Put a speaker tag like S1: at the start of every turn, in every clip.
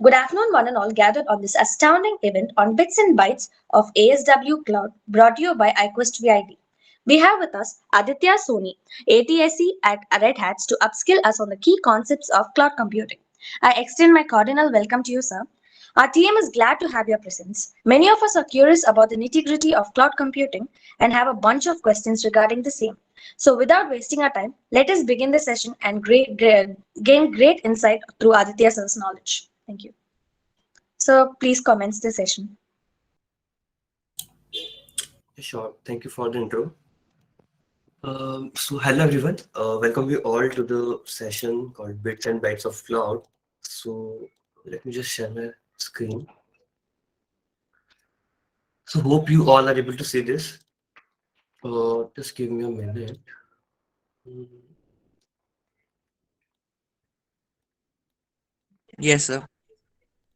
S1: Good afternoon, one and all gathered on this astounding event on Bits and Bytes of ASW Cloud, brought to you by Iquest VID. We have with us Aditya Soni, ATSE at Redhat, to upskill us on the key concepts of cloud computing. I extend my cordial welcome to you, sir. Our team is glad to have your presence. Many of us are curious about the nitty-gritty of cloud computing and have a bunch of questions regarding the same. So, without wasting our time, let us begin the session and gain great insight through Aditya sir's knowledge. Thank you. So please commence the session.
S2: Sure. Thank you for the intro. Hello everyone. Welcome you all to the session called Bits and Bytes of Cloud. So let me just share my screen. So hope you all are able to see this. Just give me a minute.
S3: Yes, sir.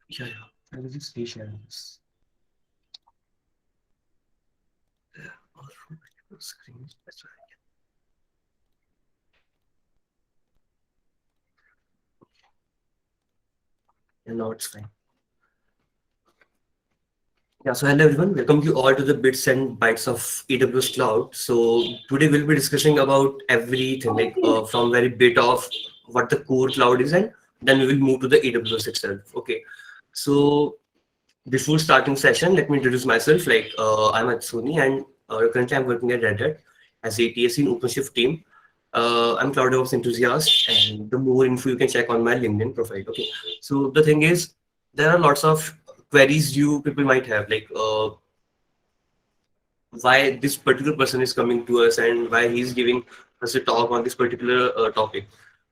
S2: Yeah. I will just reshare this. There are multiple screens. That's right. And now it's fine. Yeah, so hello everyone, welcome you all to the Bits and Bytes of AWS Cloud. So today we'll be discussing about everything, like from very bit of what the core cloud is, and then we will move to the AWS itself. Okay, so before starting session, let me introduce myself. I'm at Sony, and currently I'm working at Redhat as ATSE in OpenShift team. I'm cloud DevOps enthusiast, and the more info you can check on my LinkedIn profile. Okay, so the thing is, there are lots of queries you people might have, like why this particular person is coming to us and why he's giving us a talk on this particular topic.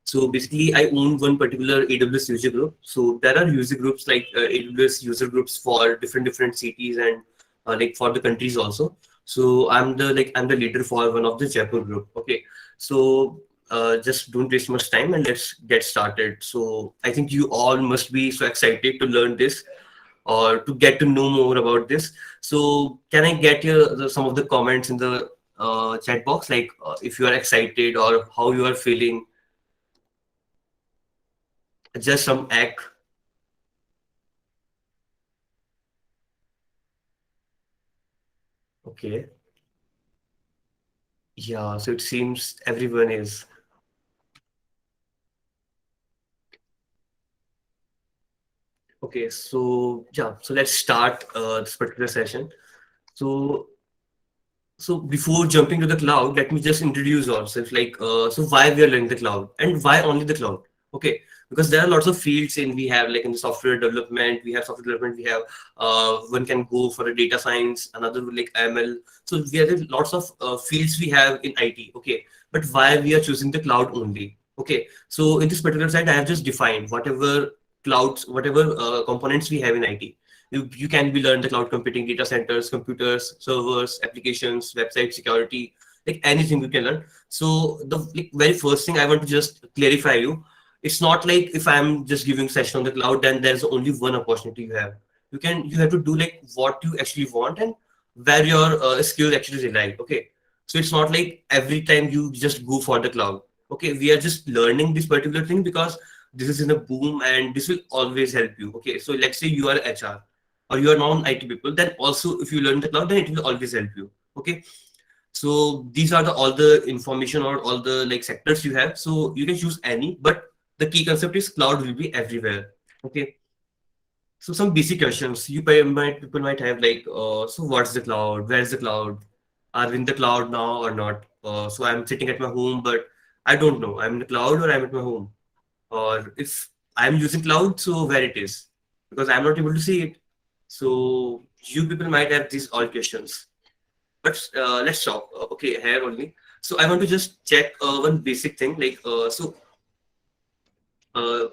S2: So basically, I own one particular AWS user group. So there are user groups like AWS user groups for different cities and like for the countries also. So I'm the leader for one of the Jaipur group. Okay, so just don't waste much time and let's get started. So I think you all must be so excited to learn this or to get to know more about this. So can I get some of the comments in the chat box, like if you are excited or how you are feeling? Just some egg. Okay. Yeah, so it seems everyone is. Okay, so yeah, so let's start this particular session. So before jumping to the cloud, let me just introduce ourselves. So why we are learning the cloud and why only the cloud? Okay, because there are lots of fields in we have, like in the software development, we have software development, we have one can go for a data science, another like ML. So we have lots of fields we have in IT. Okay, but why we are choosing the cloud only? Okay, so in this particular slide, I have just defined whatever clouds, whatever components we have in IT. You can be learn the cloud computing, data centers, computers, servers, applications, website security, like anything you can learn. So the very first thing I want to just clarify you, it's not like if I'm just giving session on the cloud, then there's only one opportunity you have. You have to do like what you actually want and where your skills actually rely. Okay, so it's not like every time you just go for the cloud. Okay, we are just learning this particular thing because this is in a boom and this will always help you. Okay, so let's say you are HR or you are non-IT people, then also if you learn the cloud, then it will always help you. Okay, so these are the all the information or all the like sectors you have. So you can choose any, but the key concept is cloud will be everywhere. Okay, so some basic questions people might have, like, so what's the cloud? Where's the cloud? Are we in the cloud now or not? So I'm sitting at my home, but I don't know I'm in the cloud or I'm at my home, or if I'm using cloud, so where it is, because I'm not able to see it. So you people might have these all questions, but let's talk. Okay, here only. So I want to just check one basic thing, uh,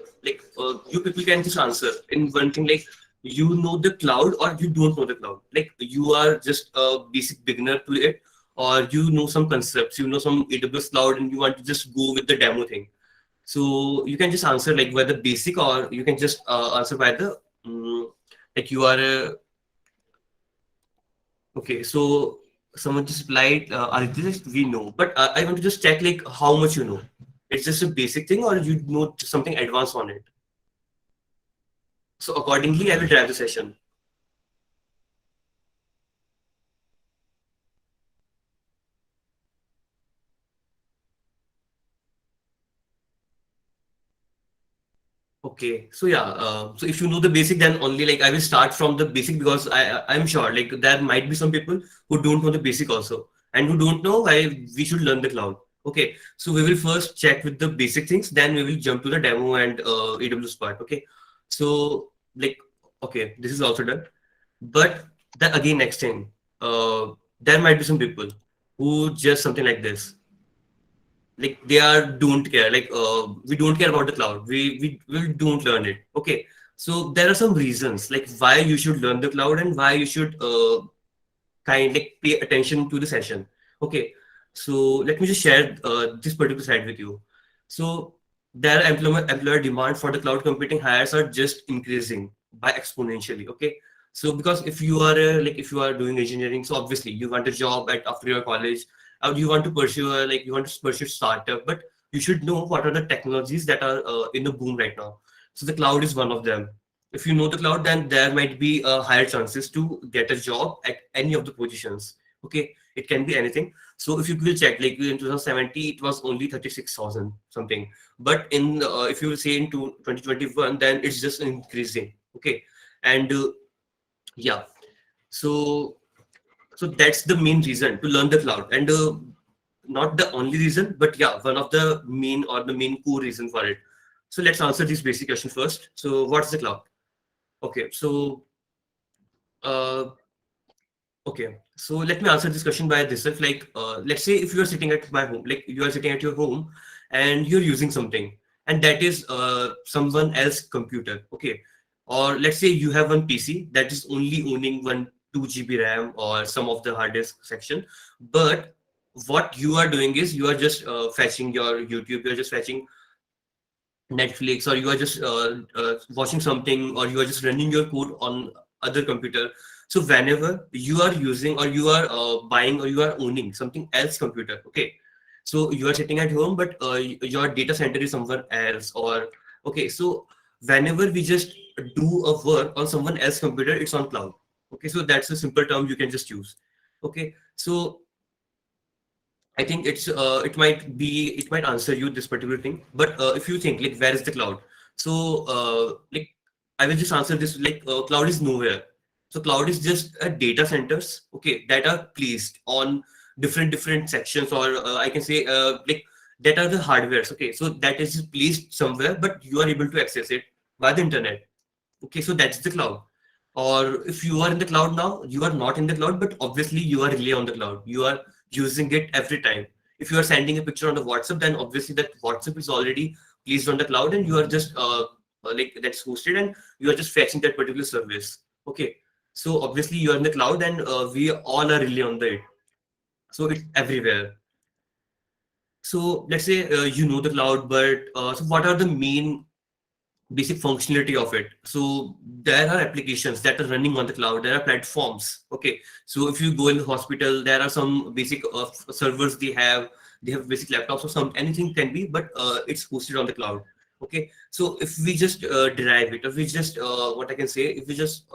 S2: you people can just answer in one thing, like you know the cloud or you don't know the cloud, like you are just a basic beginner to it, or you know some concepts, you know some AWS cloud and you want to just go with the demo thing. So you can just answer like whether basic, or you can just answer by the like you are a, okay. So someone just replied, Aditya, we know, but I want to just check like how much you know. It's just a basic thing, or you know something advanced on it. So accordingly, I will drive the session. Okay, so yeah, so if you know the basic, then only like I will start from the basic because I'm sure like there might be some people who don't know the basic also and who don't know why we should learn the cloud. Okay, so we will first check with the basic things, then we will jump to the demo and AWS part. Okay, so like okay, this is also done, but then again next thing, there might be some people who just something like this, like they are don't care, like we don't care about the cloud, we don't learn it. Okay, so there are some reasons like why you should learn the cloud and why you should kind like pay attention to the session. Okay, so let me just share this particular slide with you. So their employer demand for the cloud computing hires are just increasing by exponentially. Okay, so because if you are like if you are doing engineering, so obviously you want a job at after your college, or you want to pursue like you want to pursue startup, but you should know what are the technologies that are in the boom right now. So the cloud is one of them. If you know the cloud, then there might be higher chances to get a job at any of the positions. Okay, it can be anything. So if you will check, like in 2070, it was only 36,000 something. But in if you will say into 2021, then it's just increasing. Okay, and yeah, so so that's the main reason to learn the cloud, and not the only reason, but yeah, one of the main or the main core reason for it. So let's answer this basic question first. So what's the cloud? Okay, so uh, okay, so let me answer this question by this. If like, let's say if you are sitting at my home, like you are sitting at your home and you're using something, and that is someone else's computer. Okay, or let's say you have one PC that is only owning one 2 GB RAM or some of the hard disk section, but what you are doing is you are just fetching your YouTube, you're just fetching Netflix, or you are just watching something, or you are just running your code on other computer. So whenever you are using or you are buying or you are owning something else computer, okay. So you are sitting at home, but your data center is somewhere else, or okay. So whenever we just do a work on someone else computer, it's on cloud. Okay, so that's a simple term you can just use. Okay, so I think it might answer you this particular thing. But if you think like where is the cloud? So like I will just answer this like cloud is nowhere. So cloud is just data centers, okay, that are placed on different sections, or I can say like that are the hardwares. Okay, so that is placed somewhere, but you are able to access it via the internet. Okay, so that's the cloud. Or if you are in the cloud now, you are not in the cloud, but obviously you are really on the cloud. You are using it every time. If you are sending a picture on the WhatsApp, then obviously that WhatsApp is already placed on the cloud, and you are just like that's hosted, and you are just fetching that particular service. Okay, so obviously you are in the cloud, and we all are really on the it. So it's everywhere. So let's say you know the cloud, but so what are the main basic functionality of it? So there are applications that are running on the cloud, there are platforms. Okay, so if you go in the hospital, there are some basic servers they have basic laptops or some anything can be, but it's hosted on the cloud. Okay, so if we just derive it, if we just what I can say, if we just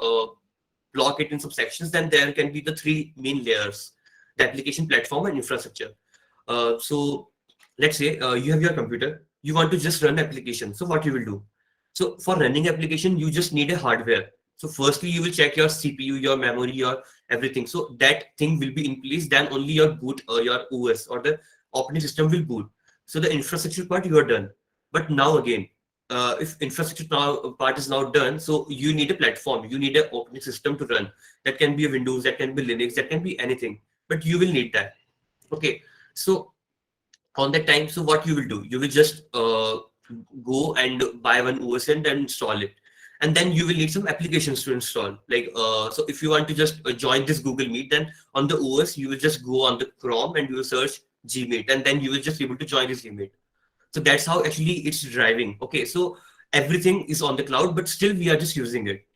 S2: block it in some sections, then there can be the three main layers: the application, platform, and infrastructure. So let's say you have your computer, you want to just run application. So what you will do? So for running application, you just need a hardware. So firstly, you will check your CPU, your memory, your everything. So that thing will be in place. Then only your boot, your OS or the operating system will boot. So the infrastructure part you are done. But now again, if infrastructure now, part is now done, so you need a platform. You need an operating system to run. That can be a Windows, that can be Linux, that can be anything. But you will need that. Okay. So on that time, so what you will do, you will just go and buy one OS and then install it, and then you will need some applications to install, like so if you want to just join this Google Meet, then on the OS you will just go on the Chrome and you will search Gmeet, and then you will just able to join this Gmeet. So that's how actually it's driving. Okay, so everything is on the cloud, but still we are just using it.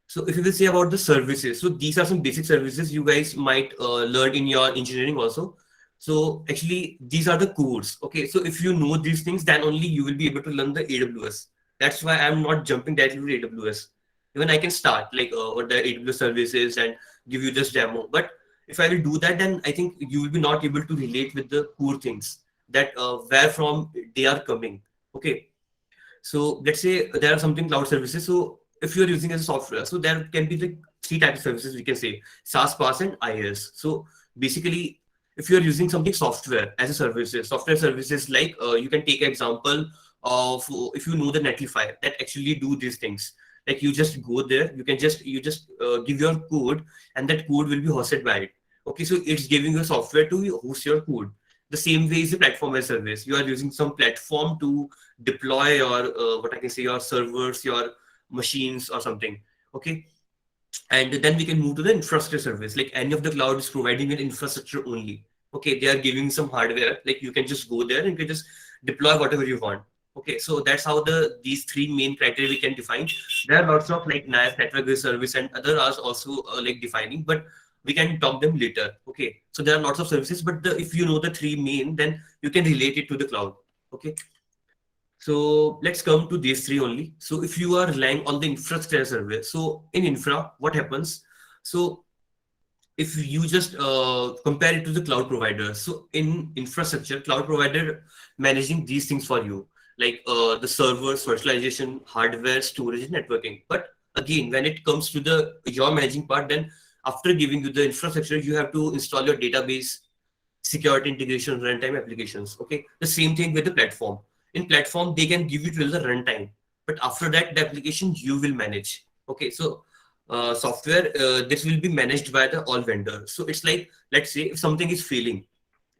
S2: So if you will say about the services, so these are some basic services you guys might learn in your engineering also. So actually these are the cores. Okay, so if you know these things, then only you will be able to learn the AWS. That's why I'm not jumping directly to AWS. Even I can start like what the AWS services and give you this demo. But if I will do that, then I think you will be not able to relate with the core things that where from they are coming. Okay, so let's say there are something cloud services. So if you're using as a software, so there can be like three types of services we can say: SaaS, PaaS, and IaaS. So basically, if you're using something software as a services, software services like you can take example of if you know the Netlify that actually do these things. Like you just go there, you just give your code, and that code will be hosted by it. Okay, so it's giving you software to host your code. The same way is the platform as service. You are using some platform to deploy your what I can say your servers, your machines or something. Okay, and then we can move to the infrastructure service. Like any of the cloud is providing an infrastructure only. Okay, they are giving some hardware. Like you can just go there and you can just deploy whatever you want. Okay, so that's how these three main criteria we can define. There are lots of like NAS, network as a service, and other are also like defining, but we can talk them later. Okay, so there are lots of services, but if you know the three main, then you can relate it to the cloud. Okay, so let's come to these three only. So if you are relying on the infrastructure service, so in infra, what happens? So if you just compare it to the cloud provider, so in infrastructure, cloud provider managing these things for you, like the servers, virtualization, hardware, storage, and networking. But again, when it comes to the your managing part, then after giving you the infrastructure, you have to install your database, security integration, runtime applications. Okay, the same thing with the platform. In platform, they can give you till the runtime, but after that, the application you will manage. Okay, so software this will be managed by the all vendors. So it's like, let's say if something is failing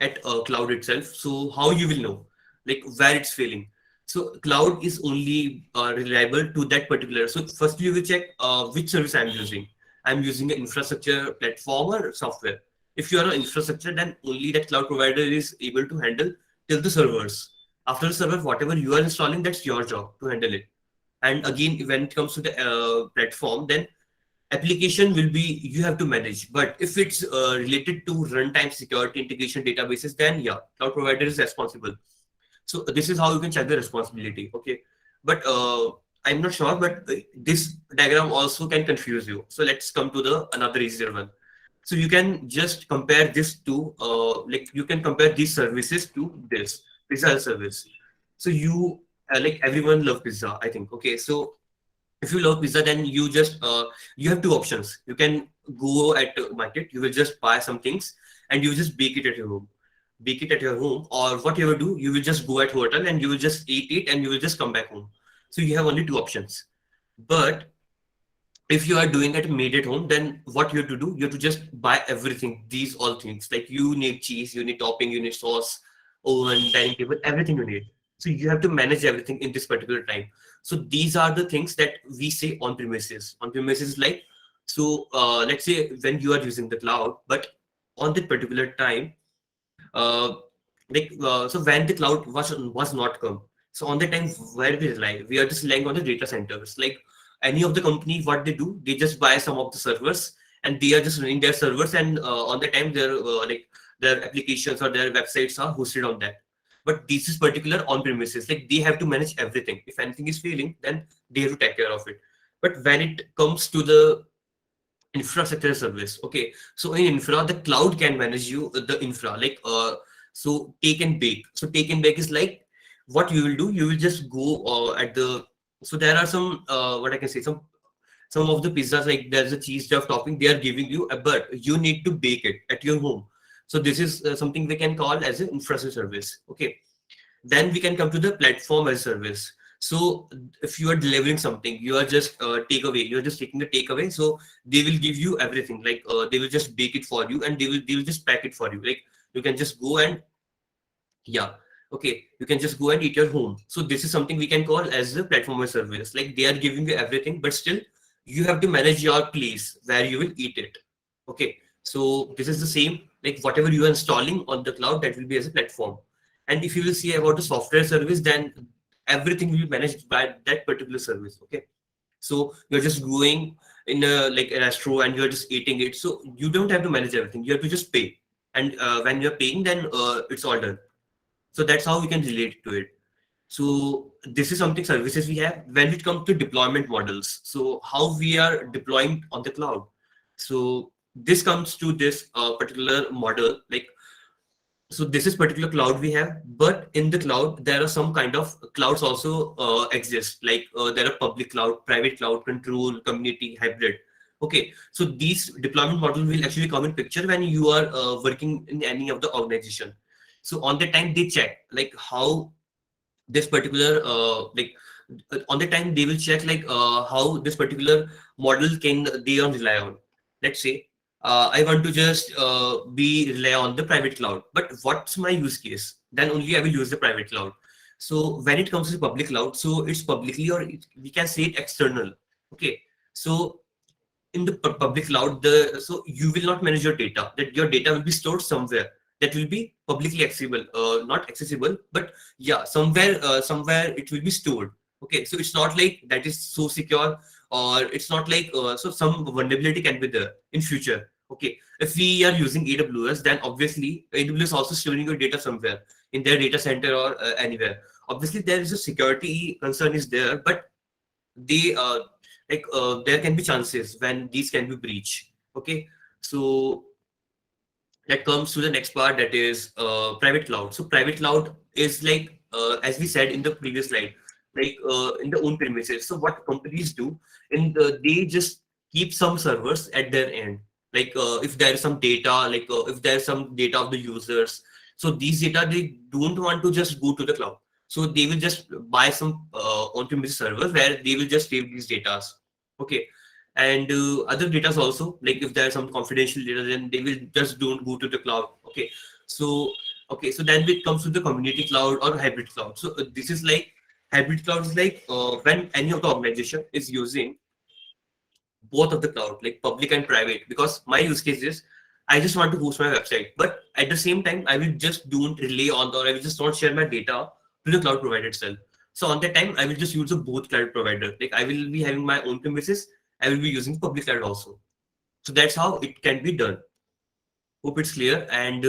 S2: at cloud itself, so how you will know like where it's failing? So cloud is only reliable to that particular. So first you will check which service I'm using an infrastructure, platform, or software. If you are an infrastructure, then only that cloud provider is able to handle till the servers. After the server, whatever you are installing, that's your job to handle it. And again, when it comes to the platform, then application will be you have to manage. But if it's related to runtime, security, integration, databases, then yeah, cloud provider is responsible. So this is how you can check the responsibility. Okay, but I'm not sure, but this diagram also can confuse you. So let's come to the another easier one. So you can just compare this to like you can compare these services to this pizza service. So you like everyone love pizza, I think. Okay, so if you love pizza, then you just you have two options. You can go at the market, you will just buy some things and you just bake it at your home. Bake it at your home, or what you will do, you will just go at hotel and you will just eat it and you will just come back home. So you have only two options. But if you are doing it made at home, then what you have to do, you have to just buy everything, these all things. Like you need cheese, you need topping, you need sauce, oven, dining table, everything you need. So you have to manage everything in this particular time. So these are the things that we say on premises. On premises, like, so let's say when you are using the cloud, but on that particular time, uh, so when the cloud was not come, so on the time where we rely, we are just relying on the data centers. Like any of the company, what they do, they just buy some of the servers and they are just running their servers, and on the time their like their applications or their websites are hosted on that. But this is particular on premises, like they have to manage everything. If anything is failing, then they have to take care of it. But when it comes to the infrastructure service, okay, so in infra, the cloud can manage you the infra, like so take and bake. So take and bake is like what you will do, you will just go at the, so there are some what I can say, some of the pizzas, like there's a cheese stuff topping they are giving you, but you need to bake it at your home. So this is something we can call as an infrastructure service. Okay, then we can come to the platform as service. So if you are delivering something, you are just takeaway, you're just taking the takeaway. So they will give you everything, like they will just bake it for you and they will just pack it for you. Like you can just go and yeah, okay, you can just go and eat your home. So this is something we can call as the platform as service. Like they are giving you everything, but still you have to manage your place where you will eat it. Okay, so this is the same, like whatever you are installing on the cloud, that will be as a platform. And if you will see about the software service, then everything will be managed by that particular service. Okay, so you're just going in a like a restaurant and you're just eating it, so you don't have to manage everything, you have to just pay. And when you're paying, then it's all done. So that's how we can relate to it. So this is something services we have. When it comes to deployment models, so how we are deploying on the cloud. So this comes to this particular model, like, so this is particular cloud we have, but in the cloud there are some kind of clouds also exist, like there are public cloud, private cloud, control, community, hybrid. Okay, so these deployment model will actually come in picture when you are working in any of the organization. So on the time they check like how this particular on the time they will check like how this particular model can they on rely on. Let's say I want to just be rely on the private cloud, but what's my use case? Then only I will use the private cloud. So when it comes to public cloud, so it's publicly, or we can say it external. Okay, so in the public cloud, the so you will not manage your data, that your data will be stored somewhere that will be publicly accessible, not accessible, but yeah, somewhere it will be stored. Okay, so it's not like that is so secure, or it's not like so some vulnerability can be there in future. Okay, if we are using AWS, then obviously AWS also storing your data somewhere in their data center, or anywhere. Obviously there is a security concern is there, but they there can be chances when these can be breached. Okay, so that comes to the next part, that is private cloud. So private cloud is like as we said in the previous slide, like in the own premises. So what companies do, they just keep some servers at their end, like if there is some data, like if there is some data of the users, so these data they don't want to just go to the cloud, so they will just buy some on-premise servers where they will just save these data. Okay, and other data also, like if there's some confidential data, then they will just don't go to the cloud. Okay, so then it comes to the community cloud or hybrid cloud. So this is like hybrid cloud is like when any of the organization is using both of the cloud, like public and private, because my use case is I just want to host my website, but at the same time I will just don't rely on, or I will just not share my data to the cloud provider itself. So on that time I will just use a both cloud provider, like I will be having my own premises, I will be using public cloud also. So that's how it can be done. Hope it's clear. And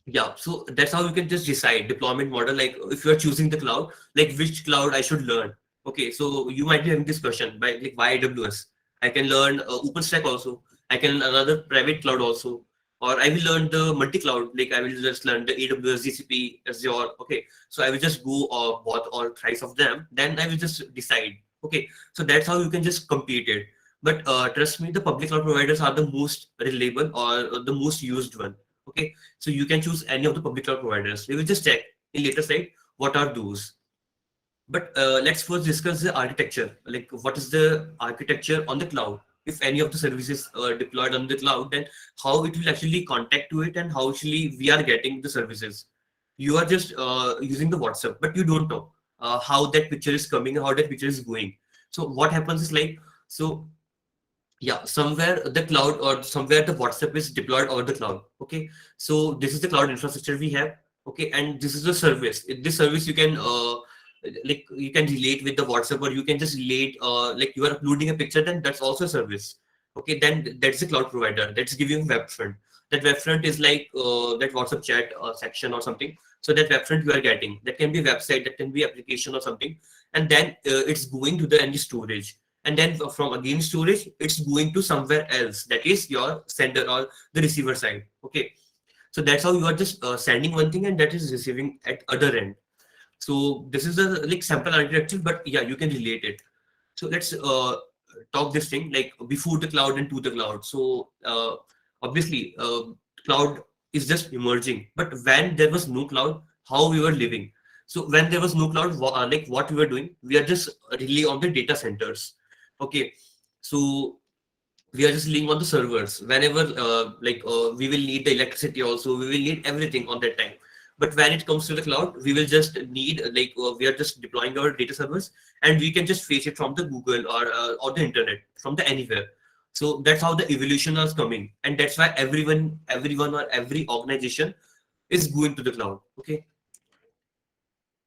S2: yeah, so that's how you can just decide deployment model. Like if you are choosing the cloud, like which cloud I should learn. Okay, so you might be having this question by like why AWS? I can learn OpenStack also. I can learn another private cloud also, or I will learn the multi-cloud. Like I will just learn the AWS, GCP, Azure. Okay, so I will just go both or thrice of them. Then I will just decide. Okay, so that's how you can just compete it. But trust me, the public cloud providers are the most reliable, or the most used one. Okay, so you can choose any of the public cloud providers. We will just check in later slide what are those. But let's first discuss the architecture. Like what is the architecture on the cloud? If any of the services are deployed on the cloud, then how it will actually contact to it, and how actually we are getting the services. You are just using the WhatsApp, but you don't know how that picture is coming, how that picture is going. So what happens is like, so yeah, somewhere the cloud, or somewhere the WhatsApp is deployed over the cloud. Okay, so this is the cloud infrastructure we have. Okay, and this is the service. In this service you can like you can relate with the WhatsApp, or you can just relate like you are uploading a picture, then that's also a service. Okay, then that's the cloud provider that's giving web front. That web front is like that WhatsApp chat section or something. So that web front you are getting, that can be website, that can be application or something, and then it's going to the any storage, and then from again storage it's going to somewhere else, that is your sender or the receiver side. Okay, so that's how you are just sending one thing, and that is receiving at other end. So this is the like sample architecture, but yeah, you can relate it. So let's talk this thing like before the cloud and to the cloud. So obviously cloud is just emerging, but when there was no cloud, how we were living. So when there was no cloud, like what we were doing, we are just rely on the data centers. Okay, so we are just relying on the servers whenever we will need the electricity also, we will need everything on that time. But when it comes to the cloud, we will just need we are just deploying our data servers, and we can just fetch it from the Google, or the internet, from the anywhere. So that's how the evolution is coming, and that's why everyone or every organization is going to the cloud. Okay,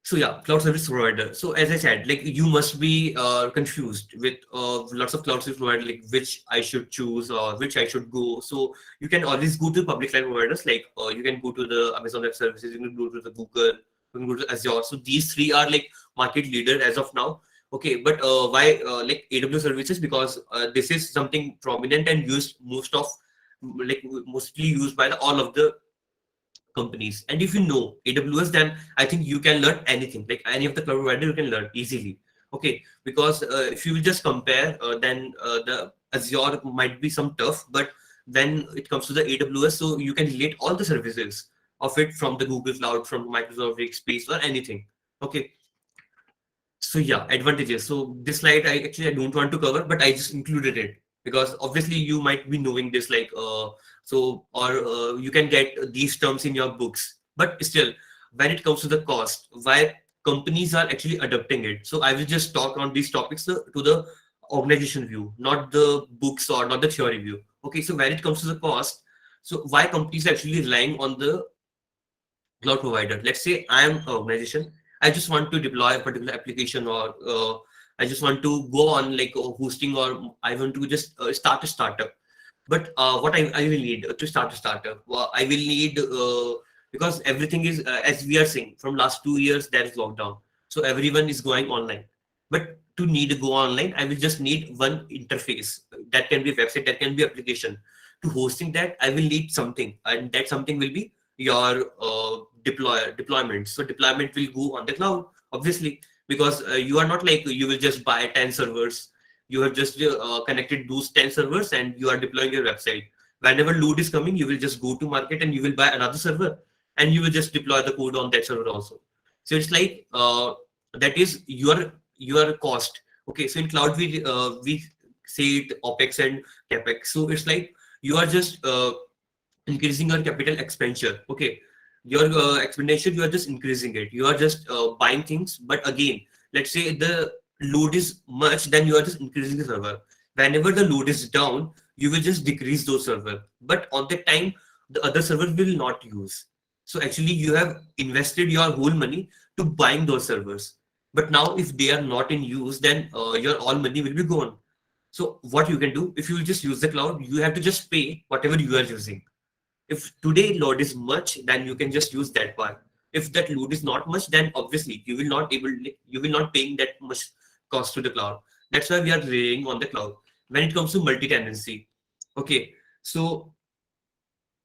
S2: so yeah, cloud service provider. So as I said, like you must be confused with lots of cloud service provider, like which I should choose or which I should go. So you can always go to public cloud providers, like you can go to the Amazon Web Services, you can go to the Google. we can go to Azure. So these three are like market leader as of now. Okay, but why like AWS services? Because this is something prominent and used like mostly used by all of the companies. And if you know AWS, then I think you can learn anything, like any of the cloud provider you can learn easily. Okay, because if you will just compare, then the Azure might be some tough, but when it comes to the AWS, so you can relate all the services of it from the Google Cloud, from Microsoft Workspace or anything. Okay, so yeah, advantages. So this slide I don't want to cover, but I just included it because obviously you might be knowing this like you can get these terms in your books. But still, when it comes to the cost, why companies are actually adopting it. So I will just talk on these topics to the organization view, not the books or not the theory view. Okay, so when it comes to the cost, so why companies are actually relying on the cloud provider. Let's say I am an organization. I just want to deploy a particular application, or I just want to go on like hosting, or I want to just start a startup. But what I will need to start a startup, I will need because everything is as we are seeing from last 2 years there is lockdown, so everyone is going online. But to need to go online, I will just need one interface. That can be a website, that can be application. To hosting that, I will need something, and that something will be your deployment. So deployment will go on the cloud, obviously, because you are not like you will just buy 10 servers. You have just connected those 10 servers and you are deploying your website. Whenever load is coming, you will just go to market and you will buy another server, and you will just deploy the code on that server also. So it's like that is your cost. Okay, so in cloud we say it opex and capex. So it's like you are just increasing your capital expenditure. Okay, your expenditure, you are just increasing it, you are just buying things. But again, let's say the load is much, then you are just increasing the server. Whenever the load is down, you will just decrease those server, but on that time the other server will not use. So actually you have invested your whole money to buying those servers, but now if they are not in use, then your all money will be gone. So what you can do, if you just use the cloud, you have to just pay whatever you are using. If today load is much, then you can just use that part. If that load is not much, then obviously you will not paying that much cost to the cloud. That's why we are relying on the cloud. When it comes to multi-tenancy, okay, so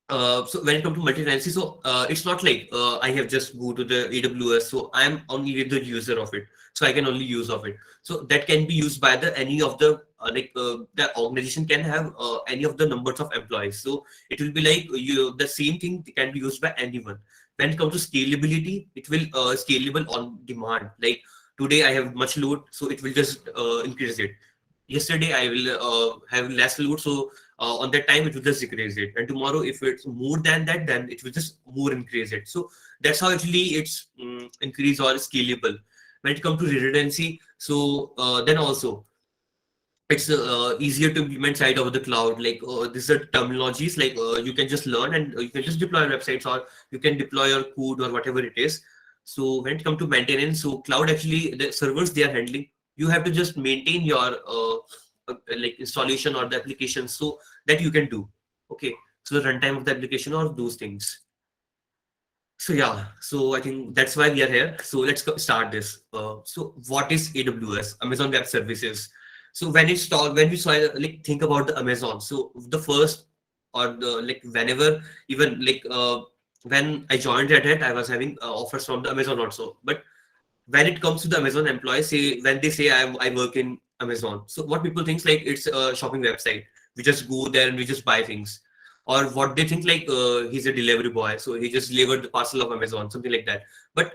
S2: so when it comes to multi-tenancy, so it's not like I have just go to the AWS, so I'm only the user of it, so I can only use of it. So that can be used by the any of the the organization can have any of the numbers of employees. So it will be like the same thing can be used by anyone. When it comes to scalability, it will scalable on demand. Like today I have much load, so it will just increase it. Yesterday I will have less load, so on that time it will just decrease it, and tomorrow if it's more than that, then it will just more increase it. So that's how actually it's increase or scalable. When it comes to redundancy, so then also it's easier to implement side over the cloud. Like these are terminologies like you can just learn, and you can just deploy websites, or you can deploy your code or whatever it is. So when it comes to maintenance, so cloud actually the servers they are handling, you have to just maintain your like installation or the application, so that you can do. Okay, so the runtime of the application or those things. So yeah, so I think that's why we are here. So let's start this. So what is AWS, Amazon Web Services? So when we saw like think about the Amazon, so the first or the like whenever even like when I joined Red Hat, I was having offers from the Amazon also. But when it comes to the Amazon employees, say when they say I work in Amazon, so what people think like it's a shopping website. We just go there and we just buy things, or what they think like he's a delivery boy, so he just delivered the parcel of Amazon, something like that. But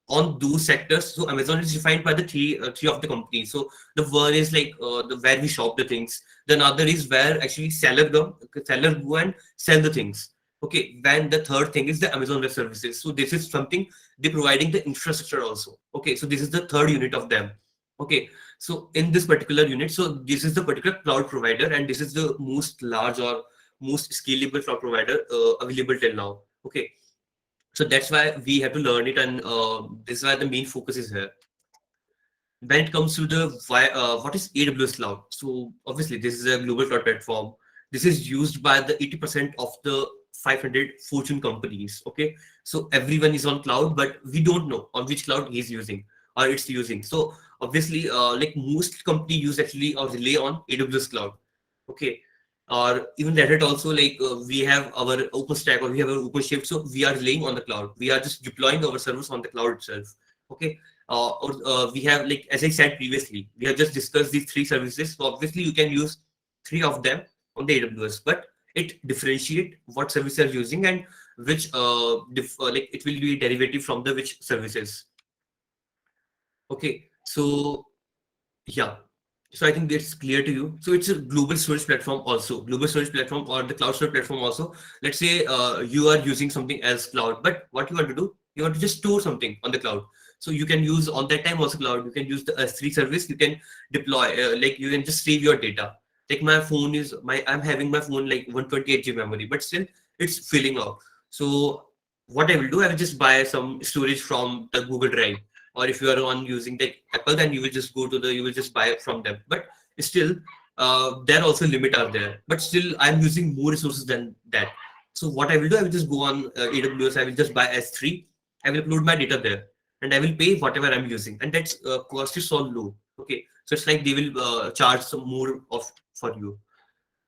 S2: on those sectors, so Amazon is defined by the three of the companies. So the one is like the where we shop the things. The another is where actually seller go and sell the things. Okay, then the third thing is the Amazon Web Services. So this is something they providing the infrastructure also. Okay, so this is the third unit of them. Okay, so in this particular unit, so this is the particular cloud provider, and this is the most large or most scalable cloud provider available till now. Okay, so that's why we have to learn it, and this is why the main focus is here. When it comes to the why, what is AWS Cloud? So obviously this is a global cloud platform. This is used by the 80% of the 500 Fortune companies. Okay, so everyone is on cloud, but we don't know on which cloud he's using or it's using. So obviously, like most company use actually or rely on AWS Cloud. Okay, or even Redhat also, like we have our OpenStack or we have our OpenShift, so we are relying on the cloud. We are just deploying our servers on the cloud itself. Okay, or we have, like as I said previously, we have just discussed these three services. So obviously you can use three of them on the AWS, but it differentiate what service you're using and which like it will be derivative from the which services. Okay, so yeah. So I think that's clear to you. So it's a global storage platform also, global storage platform or the cloud storage platform also. Let's say you are using something as cloud, but what you want to do, you want to just store something on the cloud. So you can use on that time also cloud. You can use the S3 service. You can deploy, like you can just save your data. Like my phone is I'm having my phone like 128 GB memory, but still it's filling up. So what I will do, I will just buy some storage from the Google Drive, or if you are on using the Apple, then you will just go to the, you will just buy it from them. But still, there also limit are there. But still, I'm using more resources than that. So what I will do, I will just go on AWS. I will just buy S3. I will upload my data there, and I will pay whatever I'm using, and that's cost is so low. Okay, so it's like they will charge some more of for you.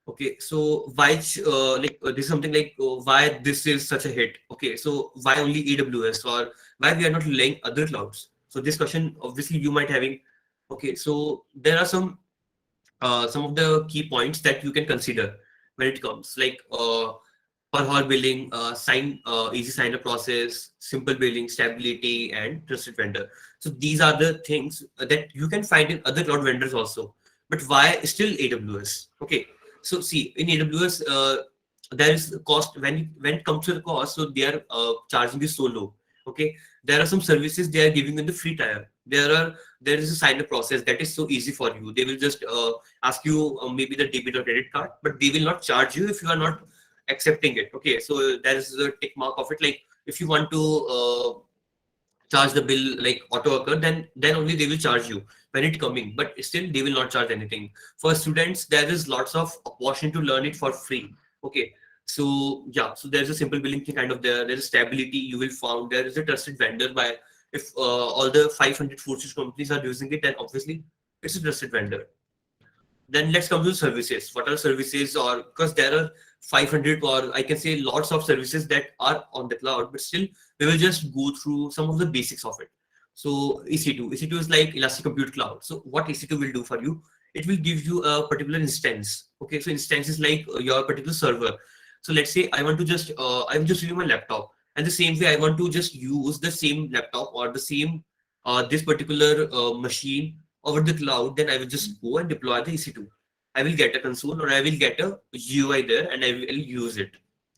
S2: Okay, so why this is something like why this is such a hit? Okay, so why only AWS, or why we are not relying other clouds? So this question obviously you might having. Okay, so there are some of the key points that you can consider when it comes like per hour billing, easy sign up process, simple billing, stability, and trusted vendor. So these are the things that you can find in other cloud vendors also. But why still AWS? Okay, so see in AWS, there is a cost when it comes to the cost. So they are charging is so low. Okay, there are some services they are giving in the free tier. There is a sign up process that is so easy for you. They will just ask you maybe the debit or credit card, but they will not charge you if you are not accepting it. Okay, so there is a tick mark of it. Like if you want to charge the bill like auto occur, then only they will charge you when it coming. But still, they will not charge anything. For students, there is lots of opportunity to learn it for free. Okay, so yeah, so there's a simple billing thing kind of there. There is stability you will found. There is a trusted vendor by if all the 500 Fortune companies are using it, then obviously it's a trusted vendor. Then let's come to services. What are services? Or because there are 500 or I can say lots of services that are on the cloud, but still we will just go through some of the basics of it. So EC2 is like Elastic Compute Cloud. So what EC2 will do for you, it will give you a particular instance. Okay, so instance is like your particular server. So let's say I want to just I'm just using my laptop, and the same way I want to just use the same laptop or the same this particular machine over the cloud, then I will just go and deploy the EC2. I will get a console or I will get a UI there and I will use it.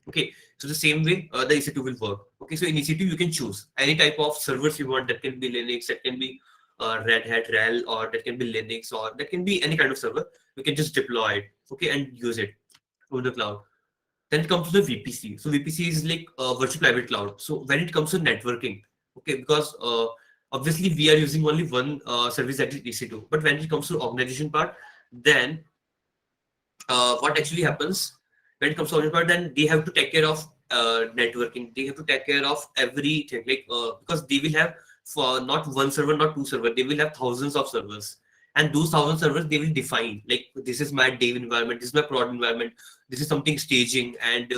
S2: Okay, so the same way the EC2 will work. Okay, so in EC2 you can choose any type of servers you want. That can be Linux, that can be Red Hat, RHEL, or that can be Linux, or that can be any kind of server. You can just deploy it, okay, and use it over the cloud. Then it comes to the VPC. So VPC is like virtual private cloud. So when it comes to networking, okay, because obviously we are using only one service that is EC2. But when it comes to organization part, then what actually happens when it comes to organization part, then they have to take care of networking. They have to take care of everything, like because they will have for not one server, not two server. They will have thousands of servers, and those thousand servers they will define like this is my dev environment, this is my prod environment, this is something staging, and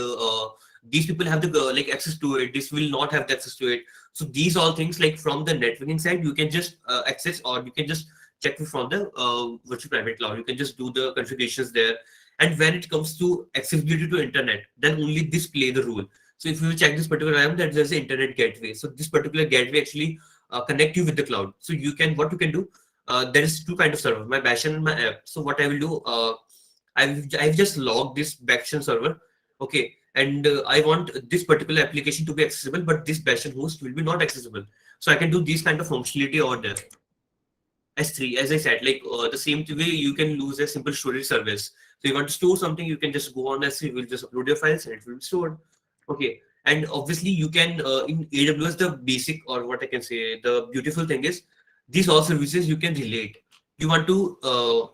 S2: these people have the like access to it, this will not have the access to it. So these all things, like from the networking side you can just access, or you can just check it from the virtual private cloud. You can just do the configurations there. And when it comes to accessibility to internet, then only this play the role. So if you check this particular item, that there's an internet gateway. So this particular gateway actually connect you with the cloud. So you can, what you can do, there is two kind of server, my bastion and my app. So what I will do, I've just logged this bastion server, okay, and I want this particular application to be accessible, but this bastion host will be not accessible. So I can do this kind of functionality over there. S3, as I said, like the same way you can use a simple storage service. So you want to store something, you can just go on S3, you will just upload your files and it will be stored. Okay, and obviously you can in AWS, the basic, or what I can say, the beautiful thing is these all services you can relate. You want to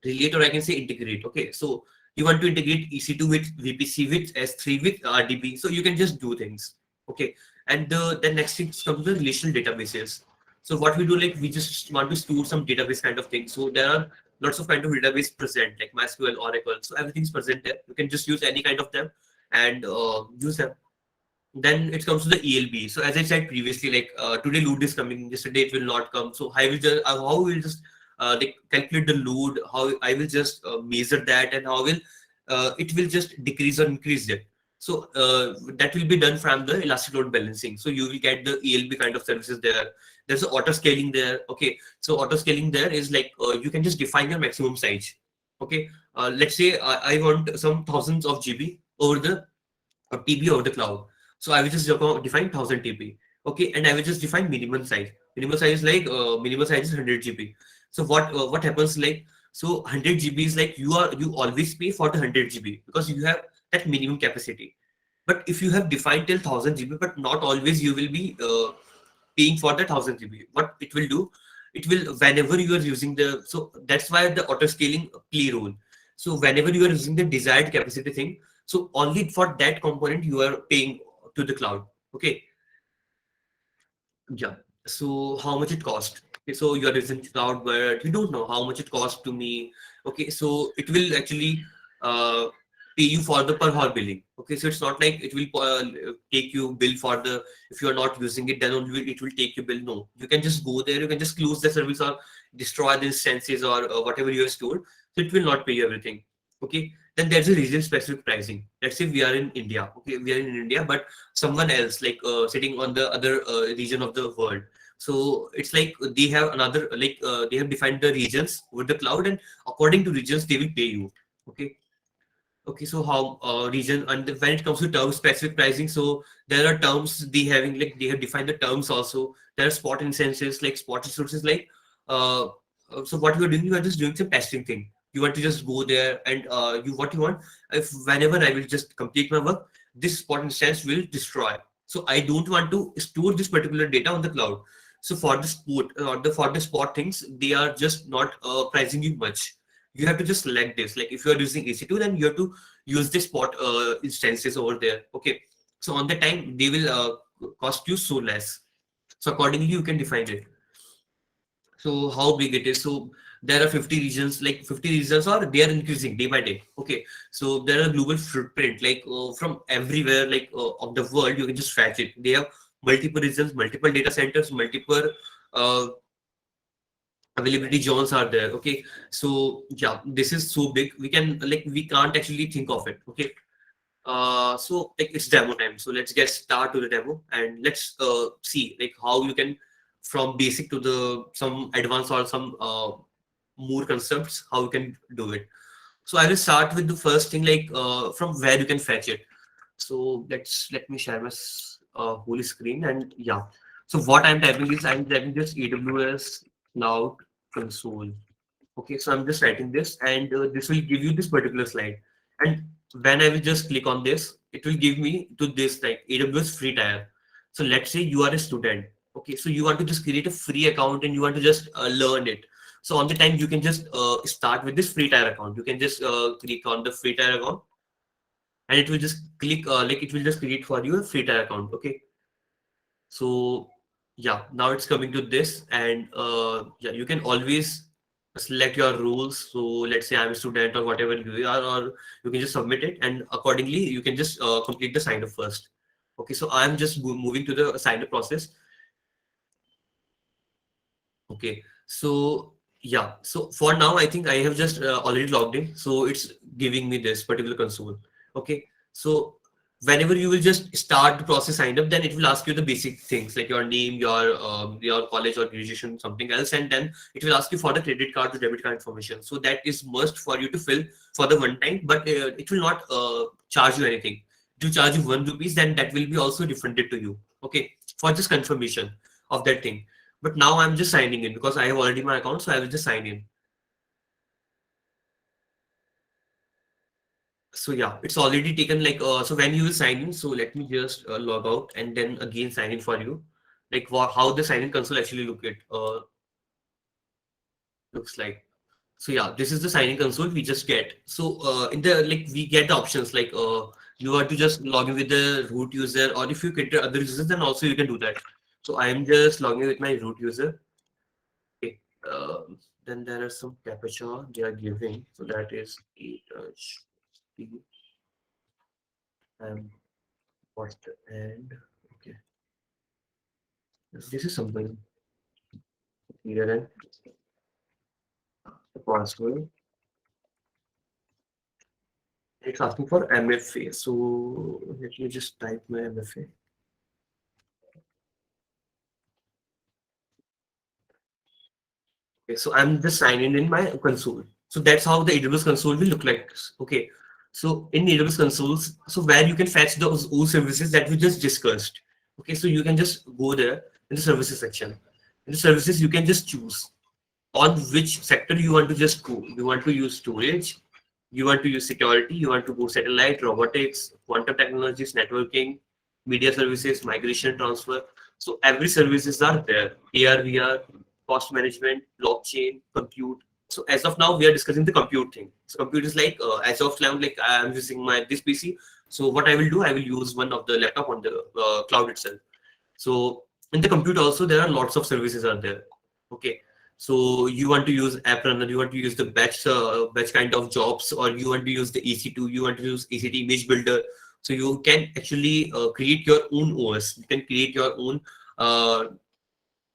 S2: relate, or I can say integrate. Okay, so You want to integrate EC2 with VPC with S3 with RDB, so you can just do things. Okay, and the next thing comes the relational databases. So what we do, like we just want to store some database kind of thing. So there are lots of kind of database present, like MySQL, Oracle. So everything's present there. You can just use any kind of them and use them. Then it comes to the ELB. So as I said previously, like today load is coming, yesterday it will not come. So how will just like calculate the load? How I will just measure that, and how will it will just decrease or increase it. So that will be done from the elastic load balancing. So you will get the ELB kind of services there. There's auto scaling there. Okay, so auto scaling there is like you can just define your maximum size. Okay, let's say I want some thousands of GB over the TB over the cloud. So I will just define 1000 TB. Okay, and I will just define minimum size. Minimum size is like minimum size is 100 GB. So what happens, like, so 100 GB is like you always pay for the 100 GB because you have that minimum capacity. But if you have defined till 1000 GB, but not always you will be paying for the 1000 GB. What it will do, it will, whenever you are using the, so that's why the auto scaling play role. So whenever you are using the desired capacity thing, so only for that component you are paying to the cloud. Okay, yeah. So how much it cost? Okay, so you are using cloud, but you don't know how much it cost to me. Okay, so it will actually pay you for the per hour billing. Okay, so it's not like it will take you bill for the, if you are not using it, then only it will take you bill. No, you can just go there, you can just close the service or destroy the instances or whatever you have stored. So it will not pay you everything. Okay, then there's a region specific pricing. Let's say we are in India. Okay, we are in India, but someone else like sitting on the other region of the world, so it's like they have another, like they have defined the regions with the cloud, and according to regions they will pay you. Okay, okay, so how region, and when it comes to term specific pricing, so there are terms they having, like they have defined the terms also. There are spot instances, like spot resources, like uh, so what you are doing, you are just doing some testing thing. You want to just go there and you what you want, if whenever I will just complete my work, this spot instance will destroy. So I don't want to store this particular data on the cloud. So for the spot or the for the spot things, they are just not pricing you much. You have to just select this. Like if you are using EC2, then you have to use the spot instances over there. Okay, so on the time they will cost you so less. So accordingly you can define it. So how big it is? So there are 50 regions, like 50 regions, or they are increasing day by day. Okay, so there are global footprint, like from everywhere, like of the world, you can just fetch it. They have multiple regions, multiple data centers, multiple uh, availability zones are there. Okay, so yeah, this is so big. We can, like we can't actually think of it. Okay, so like it's demo time. So let's get start to the demo, and let's see like how you can, from basic to the some advanced or some more concepts, how you can do it. So I will start with the first thing, like from where you can fetch it. So let me share my whole screen, and yeah. So what I'm typing is I'm typing this AWS Cloud Console. Okay, so I'm just writing this, and this will give you this particular slide. And when I will just click on this, it will give me to this like AWS free tier. So let's say you are a student. Okay, so you want to just create a free account and you want to just learn it. So on the time you can just start with this free tier account. You can just click on the free tier account, and it will just click like it will just create for you a free tier account. Okay, so yeah, now it's coming to this, and yeah, you can always select your rules. So let's say I'm a student or whatever you are, or you can just submit it, and accordingly you can just complete the sign up first. Okay, so I'm just moving to the sign up process. Okay, so yeah, so for now, I think I have just already logged in, so it's giving me this particular console. Okay, so whenever you will just start the process sign up, then it will ask you the basic things like your name, your college or graduation, something else, and then it will ask you for the credit card to debit card information. So that is must for you to fill for the one time, but it will not charge you anything. To charge you 1 rupees, then that will be also refunded to you. Okay, for just confirmation of that thing. But now I'm just signing in because I have already my account, so I will just sign in. So yeah, it's already taken like so when you will sign in, so let me just log out and then again sign in for you. Like how the sign in console actually looks like. So yeah, this is the signing console we just get. So in the like we get the options like you want to just log in with the root user, or if you get the other users, then also you can do that. So I am just logging with my root user. Okay. Then there are some captcha they are giving. So that is and what and okay. This is something here and the password. It's asking for MFA. So let me just type my MFA. Okay, so I'm just signing in my console. So that's how the AWS console will look like. Okay. So in AWS consoles, so where you can fetch those old services that we just discussed. Okay, so you can just go there in the services section. In the services, you can just choose on which sector you want to just go. You want to use storage, you want to use security, you want to go satellite, robotics, quantum technologies, networking, media services, migration, transfer. So every services are there. AR, VR, cost management, blockchain, compute. So as of now, we are discussing the compute thing. So compute is like as of now, like I am using my this PC. So what I will do, I will use one of the laptop on the cloud itself. So in the compute also there are lots of services are there. Okay. So you want to use app runner, you want to use the batch kind of jobs, or you want to use the EC2, you want to use ECT image builder. So you can actually create your own OS. You can create your own uh,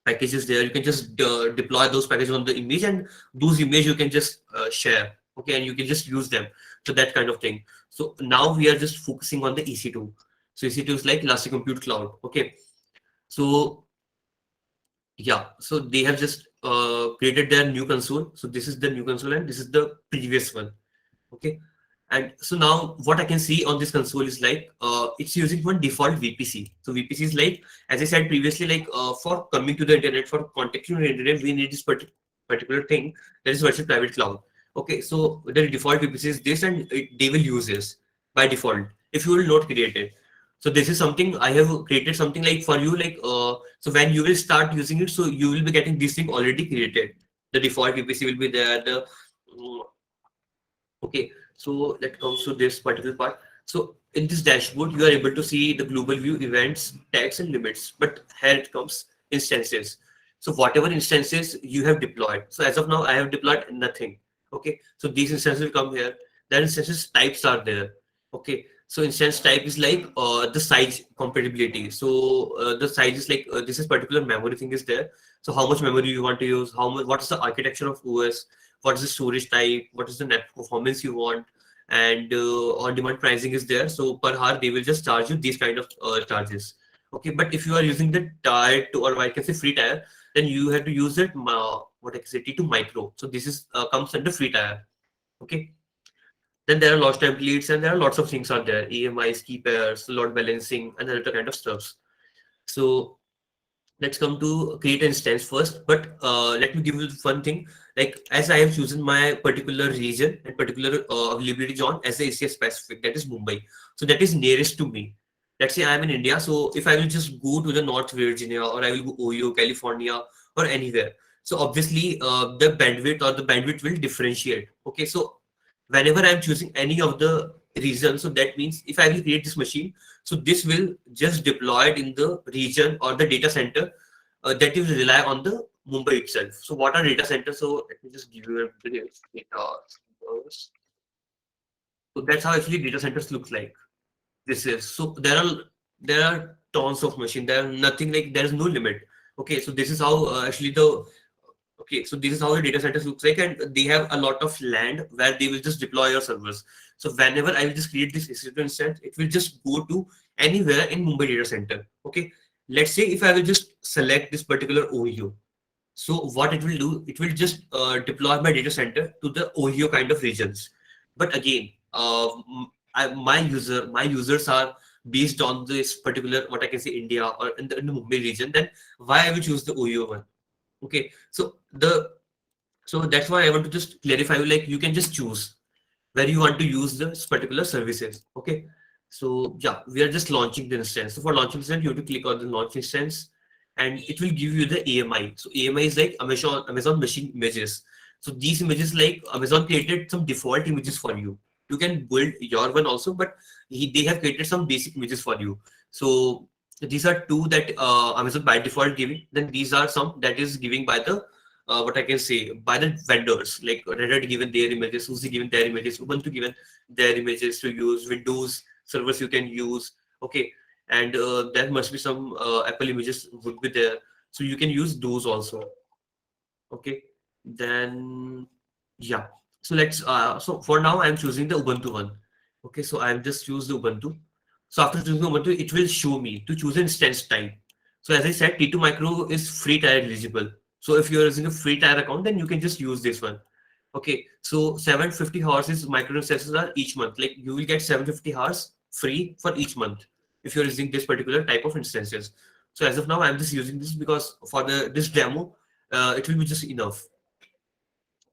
S2: packages there. You can just deploy those packages on the image, and those image you can just share. Okay, and you can just use them. So that kind of thing. So now we are just focusing on the EC2. So EC2 is like Elastic Compute Cloud. Okay, so yeah, so they have just created their new console. So this is the new console and this is the previous one. Okay. And so now what I can see on this console is like it's using one default VPC. So VPC is like, as I said previously, like for coming to the internet, for contacting the internet, we need this particular thing that is virtual private cloud. Okay, so the default VPC is this, and they will use this by default if you will not create it. So this is something I have created something like for you, like so when you will start using it, so you will be getting this thing already created. The default VPC will be there. The okay, so that comes to this particular part. So in this dashboard, you are able to see the global view, events, tags, and limits. But here it comes instances. So whatever instances you have deployed. So as of now, I have deployed nothing. Okay, so these instances will come here. Then instances types are there. Okay, so instance type is like the size compatibility. So the size is like this is particular memory thing is there. So how much memory you want to use? How much? What is the architecture of OS? What is the storage type, what is the net performance you want, and on-demand pricing is there. So per hour they will just charge you these kind of charges. Okay, but if you are using the tier to, or I can say free tier, then you have to use it what I can say T2 micro. So this is comes under free tier. Okay, then there are lots of templates and there are lots of things are there, EMIs, key pairs, load balancing, and other kind of stuffs. So let's come to create an instance first, but let me give you one thing. Like as I have chosen my particular region and particular availability zone as the ACS specific, that is Mumbai. So that is nearest to me. Let's say I'm in India, so if I will just go to the North Virginia, or I will go Ohio, California, or anywhere, so obviously the bandwidth will differentiate. Okay, so whenever I'm choosing any of the region, so that means if I will create this machine, so this will just deploy it in the region or the data center that will rely on the Mumbai itself. So what are data centers? So let me just give you a brief data centers. So that's how actually data centers look like. This is so there are tons of machine. There are nothing like there is no limit. Okay, so this is how actually the okay, so this is how the data centers looks like, and they have a lot of land where they will just deploy your servers. So whenever I will just create this EC2 instance, it will just go to anywhere in Mumbai data center. Okay, let's say if I will just select this particular OEO, so what it will do, it will just deploy my data center to the OEO kind of regions. But again, my users are based on this particular what I can say India or in the Mumbai region. Then why I will choose the OEO one? Okay, so that's why I want to just clarify, like you can just choose where you want to use this particular services. Okay, so yeah, we are just launching the instance. So for launching instance, you have to click on the launch instance, and it will give you the AMI. So AMI is like Amazon machine images. So these images, like Amazon created some default images for you. You can build your one also, but they have created some basic images for you. So these are two that Amazon by default giving. Then these are some that is giving by the what I can say, by the vendors, like Redhat given their images, Suzy given their images, Ubuntu given their images to use, Windows servers you can use. Okay, and there must be some Apple images would be there, so you can use those also. Okay, then yeah. So let's so for now I'm choosing the Ubuntu one. Okay, so I'll just choose the Ubuntu. So after choosing Ubuntu, it will show me to choose an instance type. So as I said, T2 Micro is free tier eligible. So if you're using a free tier account, then you can just use this one. Okay, so 750 hours is micro instances are each month. Like you will get 750 hours free for each month if you're using this particular type of instances. So as of now, I'm just using this because for the this demo, it will be just enough.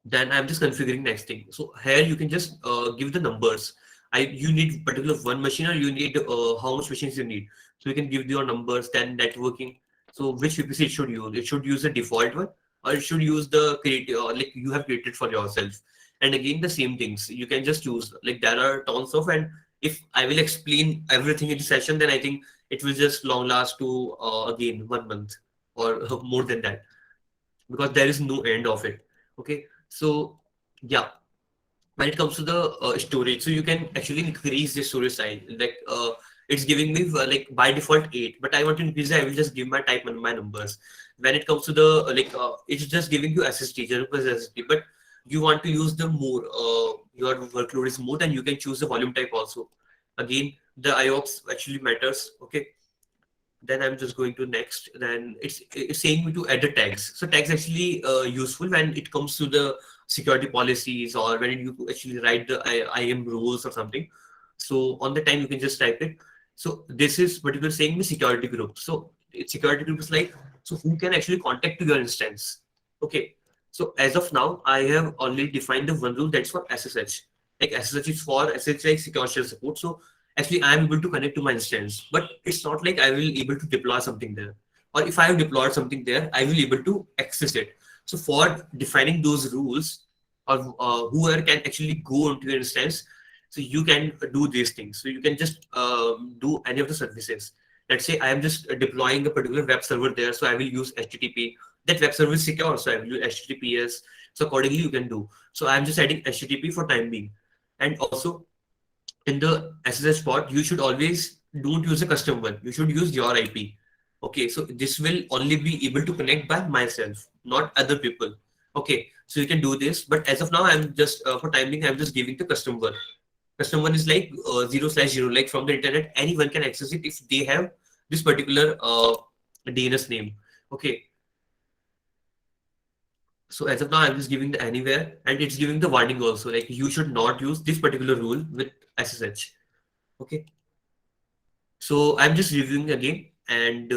S2: Then I'm just configuring next thing. So here you can just give the numbers. You need particular one machine, or you need how much machines you need. So you can give your numbers, then networking. So which VPC it should use? It should use the default one, or it should use the create like you have created for yourself. And again the same things. You can just choose, like there are tons of, and if I will explain everything in the session, then I think it will just long last to again 1 month or more than that, because there is no end of it. Okay, so yeah, when it comes to the storage, so you can actually increase the storage size. Like it's giving me like by default 8, but I want to increase it. I will just give my type and my numbers. When it comes to the it's just giving you SSD, general purpose SSD, but you want to use the more your workload is more, then you can choose the volume type also. Again, the IOPS actually matters. Okay, then I'm just going to next. Then it's saying me to add the tags. So tags actually useful when it comes to the security policies, or when you actually write the IAM rules or something. So on the time you can just type it. So this is particular saying the security group. So security group is like, so who can actually contact to your instance. Okay, so as of now I have already defined the one rule that's for SSH. Like SSH is for SSH, like secure shell support. So actually I am able to connect to my instance, but it's not like I will able to deploy something there, or if I have deployed something there, I will able to access it. So for defining those rules, or whoever can actually go into your instance, so you can do these things. So you can just do any of the services. Let's say I am just deploying a particular web server there, so I will use HTTP. That web server is secure, so I will use HTTPS. So accordingly you can do. So I am just adding HTTP for time being. And also in the SSH port, you should always don't use a custom one. You should use your IP. Okay, so this will only be able to connect by myself, not other people. Okay, so you can do this, but as of now, I'm just for timing, I'm just giving the custom one. Custom one is like 0/0, like from the internet, anyone can access it if they have this particular DNS name. Okay, so as of now, I'm just giving the anywhere, and it's giving the warning also, like you should not use this particular rule with SSH. Okay, so I'm just reviewing again, and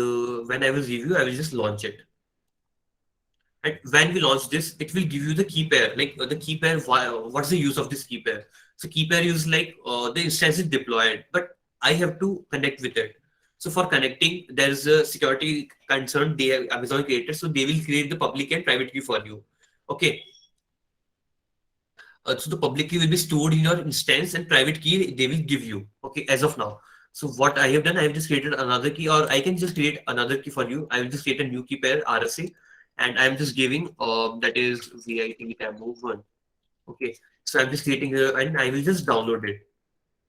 S2: when I will review, I will just launch it. And when we launch this, it will give you the key pair, like the key pair. What's the use of this key pair? So key pair is like the instance is deployed, but I have to connect with it. So for connecting, there is a security concern they have Amazon created, so they will create the public and private key for you. Okay, so the public key will be stored in your instance, and private key they will give you. Okay, as of now. So what I have done, I have just created another key, or I can just create another key for you. I will just create a new key pair RSA, and I'm just giving that is VIT demo one. Okay, so I'm just creating and I will just download it.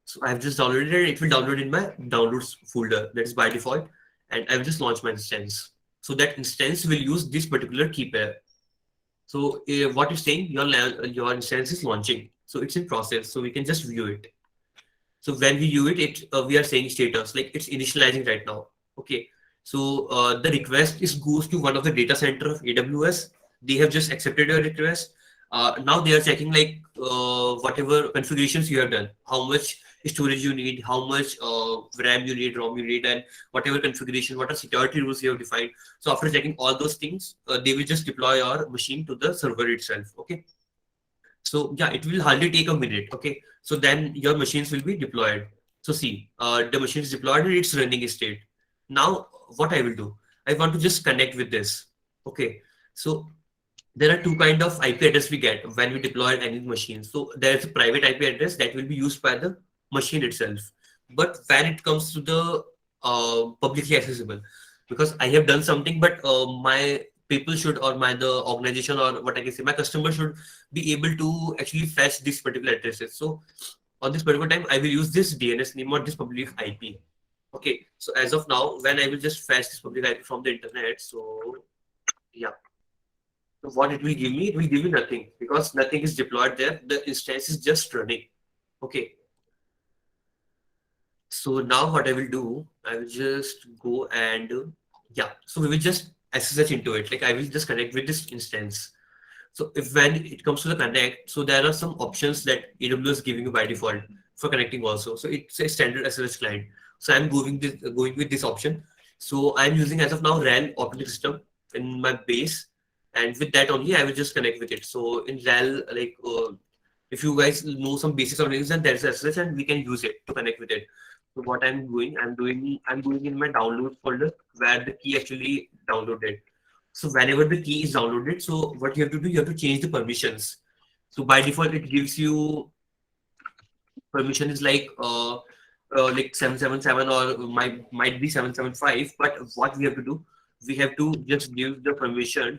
S2: So I've just downloaded it. It will download in my downloads folder. That is by default, and I will just launch my instance. So that instance will use this particular key pair. So what you're saying, your instance is launching. So it's in process. So we can just view it. So when we view it, we are saying status, like it's initializing right now. Okay. So the request is goes to one of the data center of AWS. They have just accepted your request. Now they are checking like whatever configurations you have done, how much storage you need, how much RAM you need, ROM you need, and whatever configuration, what are security rules you have defined. So after checking all those things, they will just deploy your machine to the server itself. Okay. So yeah, it will hardly take a minute. Okay. So then your machines will be deployed. So see, the machine is deployed and it's running state. Now what I will do, I want to just connect with this. Okay. So there are two kind of IP address we get when we deploy any machine. So there is a private IP address that will be used by the machine itself. But when it comes to the publicly accessible, because I have done something, but my people should, or my the organization, or what I can say, my customer should be able to actually fetch these particular addresses. So on this particular time, I will use this DNS name or this public IP. Okay. So as of now, when I will just fetch this public IP from the internet, so yeah. So what it will give me nothing because nothing is deployed there. The instance is just running. Okay. So now what I will do, I will just go and yeah. So we will just SSH into it. Like I will just connect with this instance. So if when it comes to the connect, so there are some options that AWS is giving you by default for connecting also. So it's a standard SSH client. So I'm going with this option. So I'm using as of now RHEL operating system in my base, and with that only I will just connect with it. So in RHEL, like if you guys know some basics on Linux, then there's SSH and we can use it to connect with it. So what I'm going in my downloads folder where the key actually downloaded. So whenever the key is downloaded, so what you have to do, you have to change the permissions. So by default, it gives you permission is like 777 or might be 775. But what we have to do, we have to just give the permission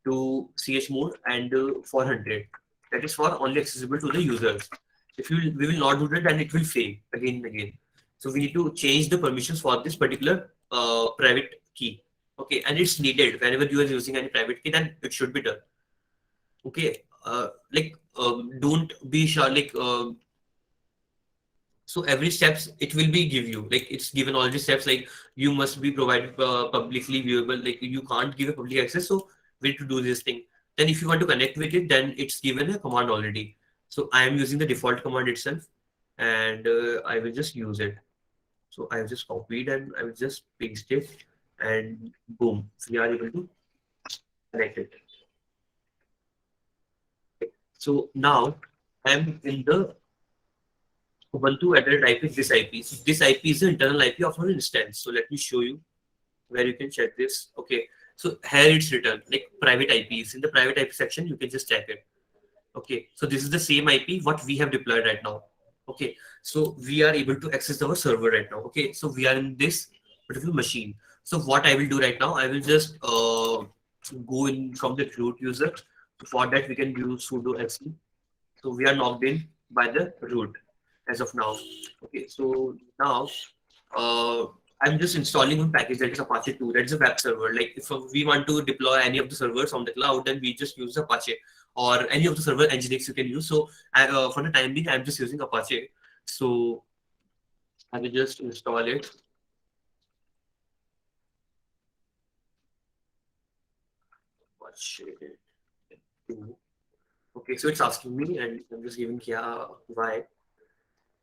S2: to chmod and 400. That is for only accessible to the users. If we will not do that, then it will fail again and again. So we need to change the permissions for this particular private key. Okay, and it's needed whenever you are using any private key, then it should be done. Okay, don't be sure so every steps it will be give you like it's given all the steps like you must be provided publicly viewable, like you can't give a public access, so we need to do this thing. Then if you want to connect with it, then it's given a command already. So I am using the default command itself, and I will just use it. So I have just copied and I will just paste it, and boom, we are able to connect it. So now I'm in the Ubuntu address IP is this IP. So this IP is the internal IP of our instance. So let me show you where you can check this. Okay. So here it's written like private IPs. In the private IP section, you can just check it. Okay. So this is the same IP what we have deployed right now. Okay. So we are able to access our server right now. Okay. So we are in this particular machine. So what I will do right now, I will just go in from the root user. For that, we can use sudo xe. So we are logged in by the root as of now. Okay, so now uh, I'm just installing one package that is Apache 2. That is a web server. Like if we want to deploy any of the servers on the cloud, then we just use Apache or any of the server nginx you can use. So for the time being, I'm just using Apache. So I will just install it. Apache 2. Okay, so it's asking me, and I'm just giving yeah, why,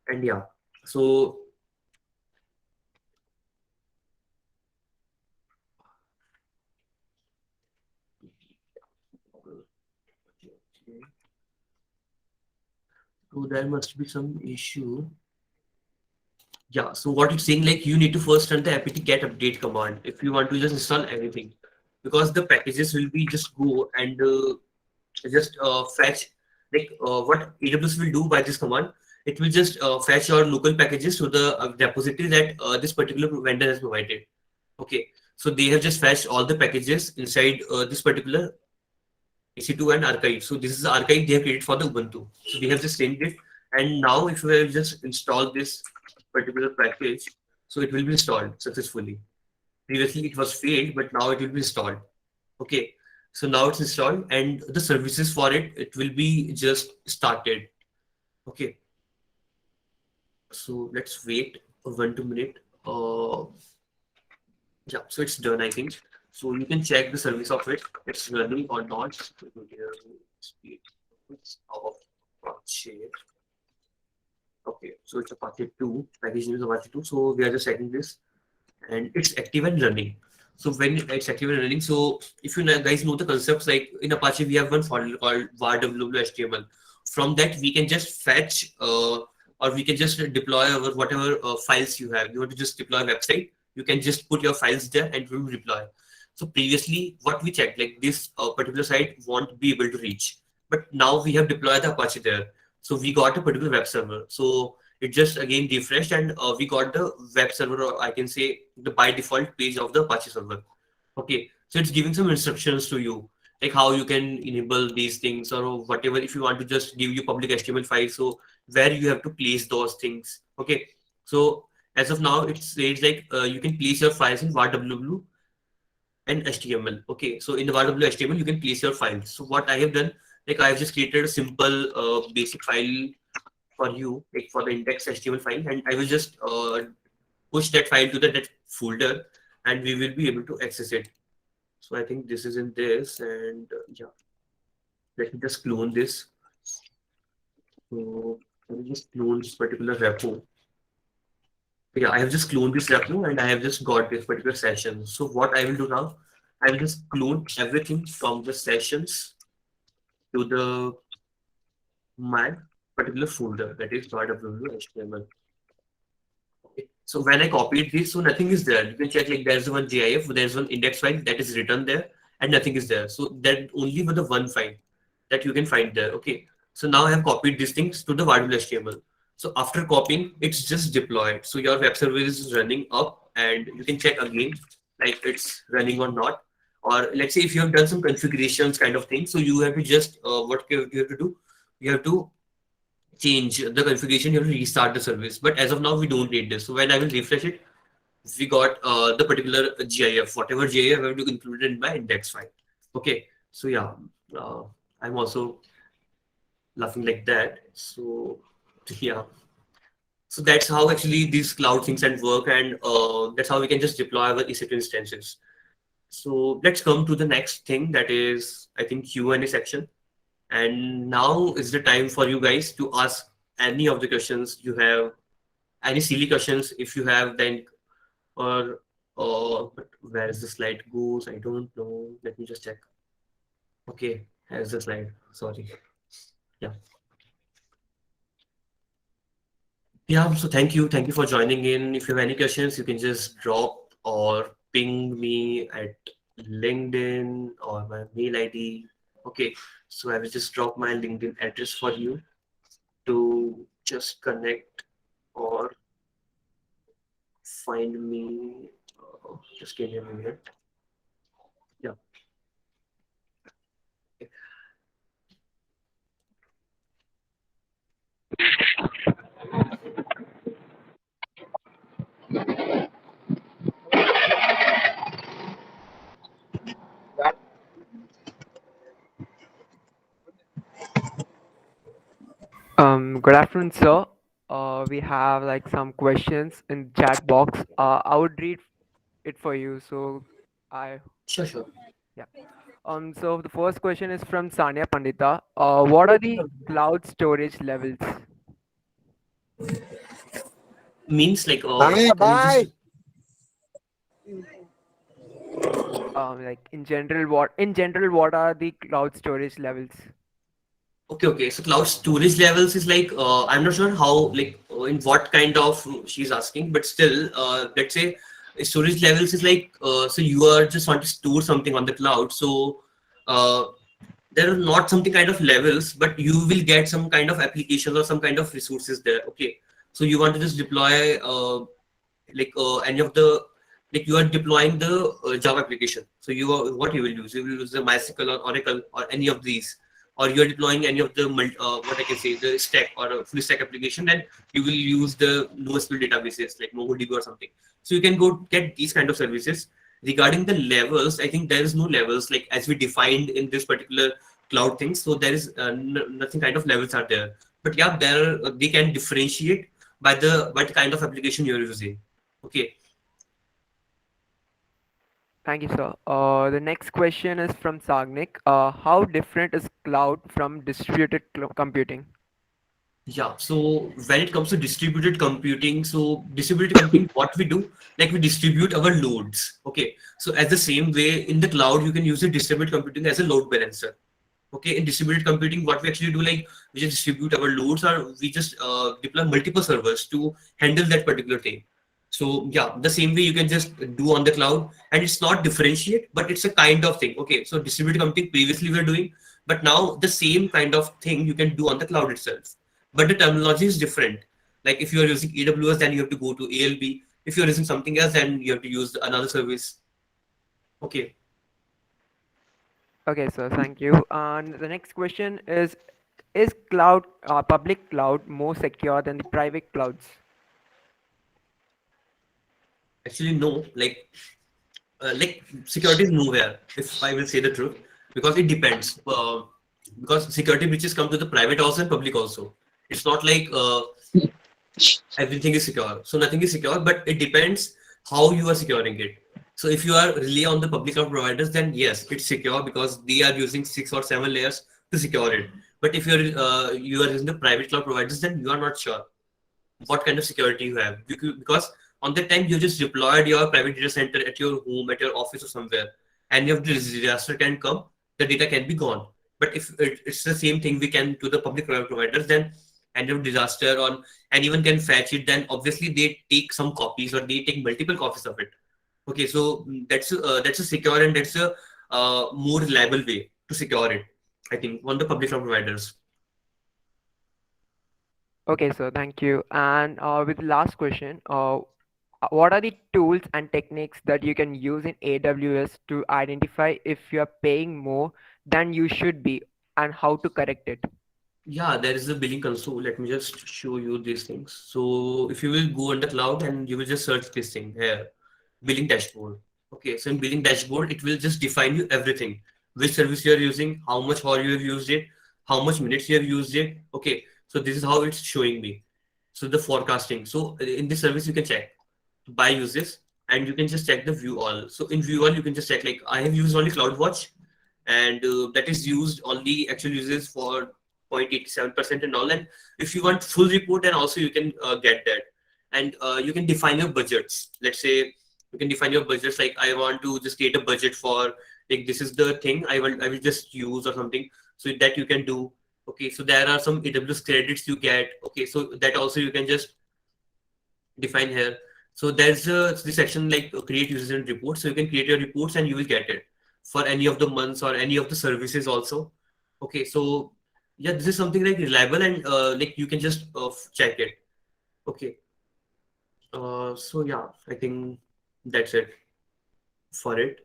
S2: and yeah. So so there must be some issue. Yeah, so what it's saying, like you need to first run the apt get update command if you want to just install anything, because the packages will be just go and just fetch what AWS will do by this command. It will just fetch your local packages to the repository that this particular vendor has provided. Okay, so they have just fetched all the packages inside this particular EC2 and archive. So this is the archive they have created for the Ubuntu. So they have just changed it. And now if we have just install this particular package, so it will be installed successfully. Previously it was failed, but now it will be installed. Okay. So now it's installed and the services for it, it will be just started. Okay. So let's wait 1 2 minute. Yeah, so it's done, I think. So you can check the service of it. It's running or not. Speed of Apache. Okay, so it's Apache 2. Package name is Apache 2. So we are just checking this, and it's active and running. So when it's active and running, so if you guys know the concepts, like in Apache we have one folder called var.ww.html. From that we can just fetch or we can just deploy our whatever files you have. You want to just deploy a website, you can just put your files there and it will deploy. So previously, what we checked, like this particular site won't be able to reach, but now we have deployed the Apache there. So we got a particular web server. So it just again refreshed, and we got the web server, or I can say the by default page of the Apache server. Okay, so it's giving some instructions to you, like how you can enable these things or whatever. If you want to just give you public HTML files, so where you have to place those things. Okay, so as of now, it says like you can place your files in var.ww and HTML. Okay, so in the var.ww HTML, you can place your files. So what I have done, like I have just created a simple basic file for you, like for the index HTML file, and I will just push that file to the that folder, and we will be able to access it. So I think this is in this, and yeah, let me just clone this. So I will just clone this particular repo. Yeah, I have just cloned this repo, and I have just got this particular session. So what I will do now, I will just clone everything from the sessions to the my particular folder, that is .ww.html. Okay. So when I copied this, so nothing is there. You can check, like there's one GIF, there's one index file that is written there, and nothing is there. So that only with the one file that you can find there. Okay. So now I have copied these things to the var.html. So after copying, it's just deployed. So your web service is running up, and you can check again, like it's running or not. Or let's say if you have done some configurations kind of thing, so you have to just what you have to do, you have to change the configuration, you have to restart the service. But as of now, we don't need this. So when I will refresh it, we got the particular GIF, whatever GIF I have to include it in my index file. Okay, so yeah, uh, I'm also laughing like that. So yeah, so that's how actually these cloud things and work, and that's how we can just deploy our EC2 instances. So let's come to the next thing, that is, I think, Q&A section. And now is the time for you guys to ask any of the questions you have, any silly questions if you have, then, or, but where is the slide goes? I don't know. Let me just check. Okay, here's the slide. Sorry. Yeah. Yeah, so thank you for joining in. If you have any questions, you can just drop or ping me at LinkedIn or my mail ID. Okay, so I will just drop my LinkedIn address for you to just connect or find me. Just give me a minute. Yeah.
S3: Good afternoon, sir. We have like some questions in chat box. I would read it for you. So, I
S2: Sure, sure.
S3: yeah. So the first question is from Sania Pandita. What are the cloud storage levels?
S2: Means like,
S4: Bye
S2: can you just,
S4: bye.
S3: Like in general, what are the cloud storage levels?
S2: okay, okay. So cloud storage levels is like, I'm not sure how, like, in what kind of she's asking, but still, let's say storage levels is like, so you are just want to store something on the cloud. So uh, there are not something kind of levels, but you will get some kind of applications or some kind of resources there. Okay. So you want to just deploy like any of the, like you are deploying the Java application. So you are, what you will use? You will use the MySQL or Oracle or any of these, or you are deploying any of the what I can say, the stack or a full stack application, and you will use the NoSQL databases like MongoDB or something. So you can go get these kind of services. Regarding the levels, I think there is no levels like as we defined in this particular cloud thing. So there is nothing kind of levels are there. But yeah, there they can differentiate by the kind of application you're using. Okay.
S3: Thank you, sir. The next question is from Sagnik. How different is cloud from distributed computing?
S2: Yeah. So when it comes to distributed computing, so distributed computing, what we do, like we distribute our loads. Okay. So as the same way in the cloud, you can use the distributed computing as a load balancer. Okay. In distributed computing, what we actually do, like we just distribute our loads, or we just deploy multiple servers to handle that particular thing. So yeah, the same way you can just do on the cloud, and it's not differentiate, but it's a kind of thing. Okay, so distributed computing previously we were doing, but now the same kind of thing you can do on the cloud itself. But the terminology is different. Like if you are using AWS, then you have to go to ALB. If you're using something else, then you have to use another service. Okay.
S3: Okay, sir, thank you. And the next question is cloud, public cloud more secure than the private clouds?
S2: Actually, no. Like security is nowhere, if I will say the truth, because it depends. Because security breaches come to the private also and public also. It's not like everything is secure. So nothing is secure, but it depends how you are securing it. So if you are rely on the public cloud providers, then yes, it's secure because they are using 6 or 7 layers to secure it. But if you are using the private cloud providers, then you are not sure what kind of security you have. Because on the time you just deployed your private data center at your home, at your office or somewhere, and if the disaster can come, the data can be gone. But if it's the same thing we can to the public cloud providers, then and if disaster on anyone can fetch it, then obviously they take some copies or they take multiple copies of it. Okay, so that's a secure and that's a more reliable way to secure it, I think, on the public cloud providers.
S3: Okay, sir, thank you. And with the last question, what are the tools and techniques that you can use in AWS to identify if you are paying more than you should be and how to correct it?
S2: Yeah, there is a billing console. Let me just show you these things. So if you will go on the cloud and you will just search this thing here, billing dashboard. Okay, so in billing dashboard, it will just define you everything. Which service you are using, how much hour you have used it, how much minutes you have used it. Okay, so this is how it's showing me. So the forecasting. So in this service, you can check by uses and you can just check the view all. So in view all, you can just check like I have used only CloudWatch and that is used only actual uses for 0.87% and all. And if you want full report, then also you can get that. And you can define your budgets. Let's say you can define your budgets like I want to just create a budget for like this is the thing I will just use or something. So that you can do. Okay, so there are some AWS credits you get. Okay, so that also you can just define here. So there's this section like create users and reports. So you can create your reports and you will get it for any of the months or any of the services also. Okay, so yeah, this is something like reliable and like you can just check it. Okay, so yeah, I think that's it for it.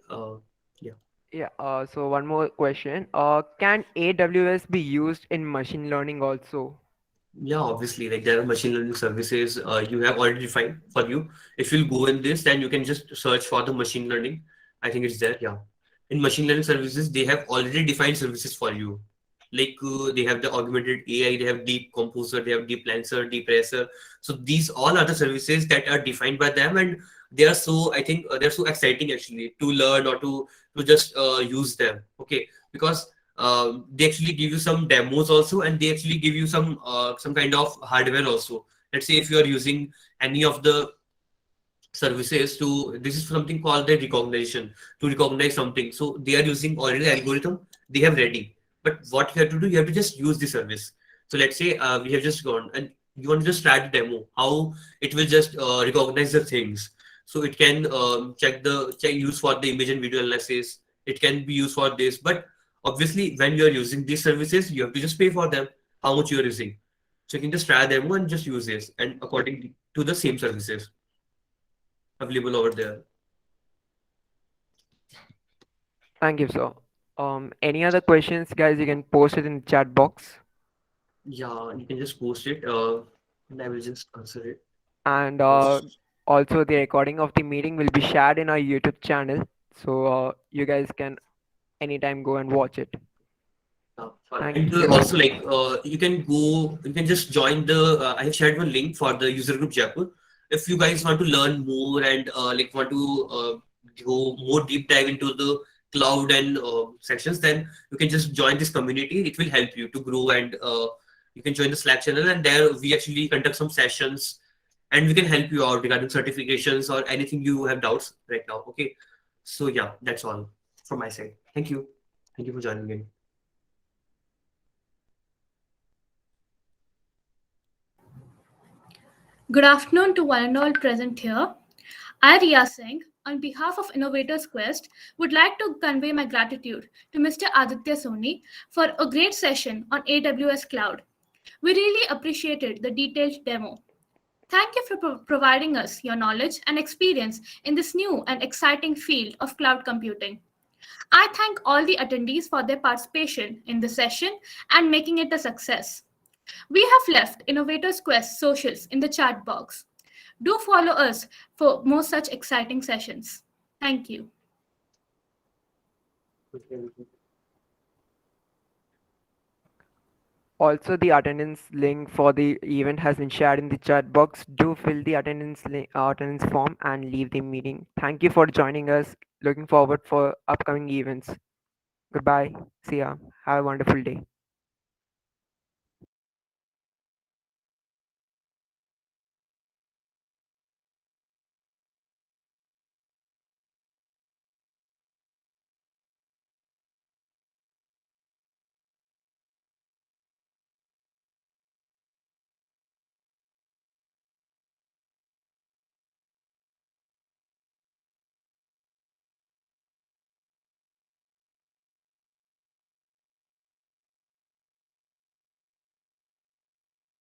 S2: Yeah.
S3: Yeah, so one more question. Can AWS be used in machine learning also?
S2: Yeah, obviously, like there are machine learning services you have already defined for you. If you'll go in this, then you can just search for the machine learning. I think it's there. Yeah. In machine learning services, they have already defined services for you. Like they have the augmented AI, they have deep composer, they have deep lancer, deep racer. So these all are the services that are defined by them, and they are so I think they're so exciting actually to learn or to just use them. Okay, because they actually give you some demos also, and they actually give you some kind of hardware also. Let's say if you are using any of the services to this is something called the recognition to recognize something. So they are using already the algorithm they have ready. But what you have to do, you have to just use the service. So let's say we have just gone and you want to just try the demo, how it will just recognize the things. So it can check use for the image and video analysis. It can be used for this, but obviously when you are using these services, you have to just pay for them. How much you are using. So you can just try demo and just use this, and according to the same services available over there.
S3: Thank you, sir. Any other questions, guys? You can post it in the chat box.
S2: Yeah, you can just post it, and I will just answer it.
S3: And
S2: Yes.
S3: also, the recording of the meeting will be shared in our YouTube channel. So you guys can anytime go and watch it. Thank
S2: And
S3: you.
S2: also, like, you can go, you can just join the. I have shared one link for the user group Jaipur. If you guys want to learn more and like want to go more deep dive into the cloud and sections, then you can just join this community. It will help you to grow, and you can join the Slack channel. And there we actually conduct some sessions, and we can help you out regarding certifications or anything you have doubts right now. Okay, so yeah, that's all from my side. Thank you. Thank you for joining in.
S4: Good afternoon to one and all present here. I, Riya Singh, on behalf of Innovators Quest, would like to convey my gratitude to Mr. Aditya Soni for a great session on AWS Cloud. We really appreciated the detailed demo. Thank you for providing us your knowledge and experience in this new and exciting field of cloud computing. I thank all the attendees for their participation in the session and making it a success. We have left Innovators Quest socials in the chat box. Do follow us for more such exciting sessions. Thank you.
S3: Also, the attendance link for the event has been shared in the chat box. Do fill the attendance form and leave the meeting. Thank you for joining us. Looking forward for upcoming events. Goodbye. See ya. Have a wonderful day.